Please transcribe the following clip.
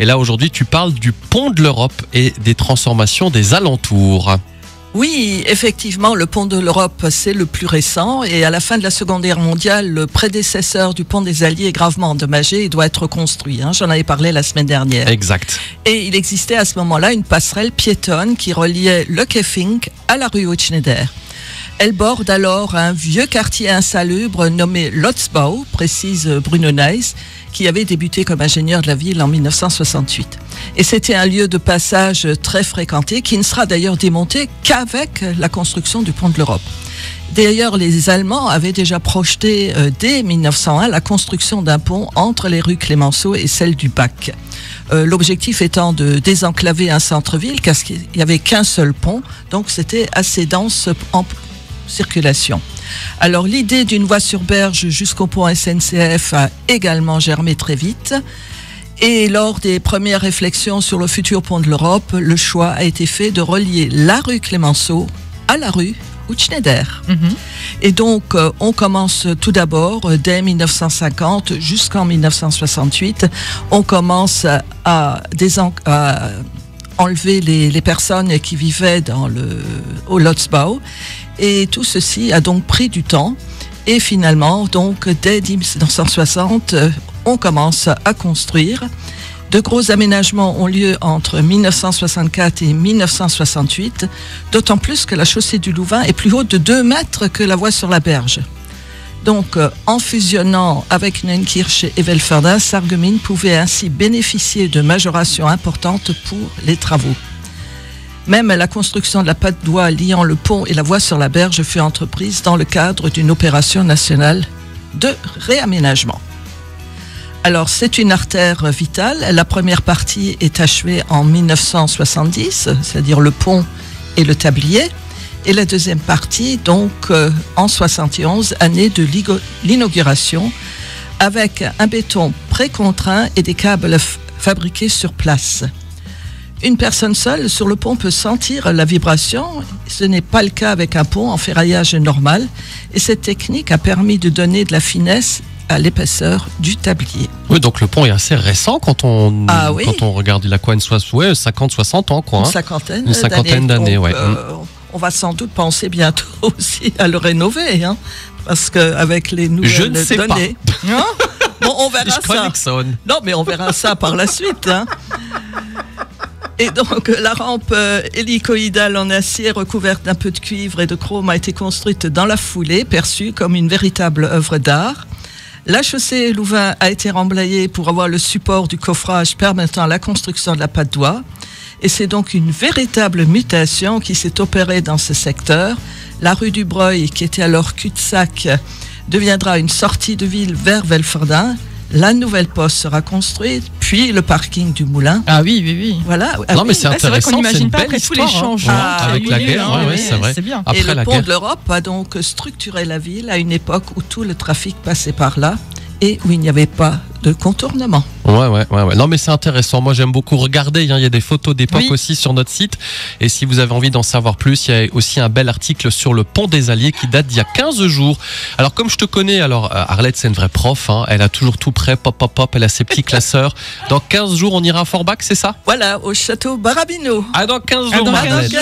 Et là, aujourd'hui, tu parles du pont de l'Europe et des transformations des alentours. Oui, effectivement, le pont de l'Europe, c'est le plus récent. Et à la fin de la Seconde Guerre mondiale, le prédécesseur du pont des Alliés est gravement endommagé et doit être reconstruit. J'en avais parlé la semaine dernière. Exact. Et il existait à ce moment-là une passerelle piétonne qui reliait le quai Fink à la rue Haut-Schneider. Elle borde alors un vieux quartier insalubre nommé Lotzbau, précise Bruno Neis, qui avait débuté comme ingénieur de la ville en 1968. Et c'était un lieu de passage très fréquenté qui ne sera d'ailleurs démonté qu'avec la construction du pont de l'Europe. D'ailleurs, les Allemands avaient déjà projeté dès 1901 la construction d'un pont entre les rues Clémenceau et celle du Bac. L'objectif étant de désenclaver un centre-ville, car il n'y avait qu'un seul pont, donc c'était assez dense en circulation. Alors l'idée d'une voie sur berge jusqu'au pont SNCF a également germé très vite. Et lors des premières réflexions sur le futur pont de l'Europe, le choix a été fait de relier la rue Clémenceau à la rue Haut-Schneider. Et donc, on commence tout d'abord, dès 1950 jusqu'en 1968, on commence à enlever les personnes qui vivaient au Lotzbau. Et tout ceci a donc pris du temps. Et finalement, donc, dès 1960, on commence à construire. De gros aménagements ont lieu entre 1964 et 1968, d'autant plus que la chaussée du Louvain est plus haute de 2 mètres que la voie sur la berge. Donc, en fusionnant avec Neunkirch et Welferdin, Sarreguemines pouvait ainsi bénéficier de majorations importantes pour les travaux. Même la construction de la patte d'oie liant le pont et la voie sur la berge fut entreprise dans le cadre d'une opération nationale de réaménagement. Alors, c'est une artère vitale. La première partie est achevée en 1970, c'est-à-dire le pont et le tablier. Et la deuxième partie, donc, en 71, année de l'inauguration, avec un béton précontraint et des câbles fabriqués sur place. Une personne seule sur le pont peut sentir la vibration. Ce n'est pas le cas avec un pont en ferraillage normal. Et cette technique a permis de donner de la finesse à l'épaisseur du tablier. Oui, donc le pont est assez récent quand on regarde la quoi, 50-60 ans, quoi. Une cinquantaine d'années, ouais. On va sans doute penser bientôt aussi à le rénover, parce qu'avec les nouvelles données... Je ne sais pas. Bon, on verra ça. Non, mais on verra ça par la suite. Et donc, la rampe hélicoïdale en acier recouverte d'un peu de cuivre et de chrome a été construite dans la foulée, perçue comme une véritable œuvre d'art. La chaussée Louvain a été remblayée pour avoir le support du coffrage permettant la construction de la patte d'oie. Et c'est donc une véritable mutation qui s'est opérée dans ce secteur. La rue du Breuil, qui était alors cul-de-sac, deviendra une sortie de ville vers Welferdin. La nouvelle poste sera construite, puis le parking du Moulin. Ah oui. Voilà. Non, mais c'est intéressant. C'est vrai qu'on n'imagine pas après tous les changements avec la guerre. C'est vrai. C'est bien. Et le pont de l'Europe a donc structuré la ville à une époque où tout le trafic passait par là et où il n'y avait pas de contournement. Ouais. Non, mais c'est intéressant. Moi, j'aime beaucoup regarder. Il y a des photos d'époque aussi sur notre site. Et si vous avez envie d'en savoir plus, il y a aussi un bel article sur le pont des Alliés qui date d'il y a 15 jours. Alors, comme je te connais, Arlette, c'est une vraie prof. Elle a toujours tout prêt. Pop. Elle a ses petits classeurs. Dans 15 jours, on ira à Forbach, c'est ça? Voilà, au château Barabino. Dans 15 jours, Arlette.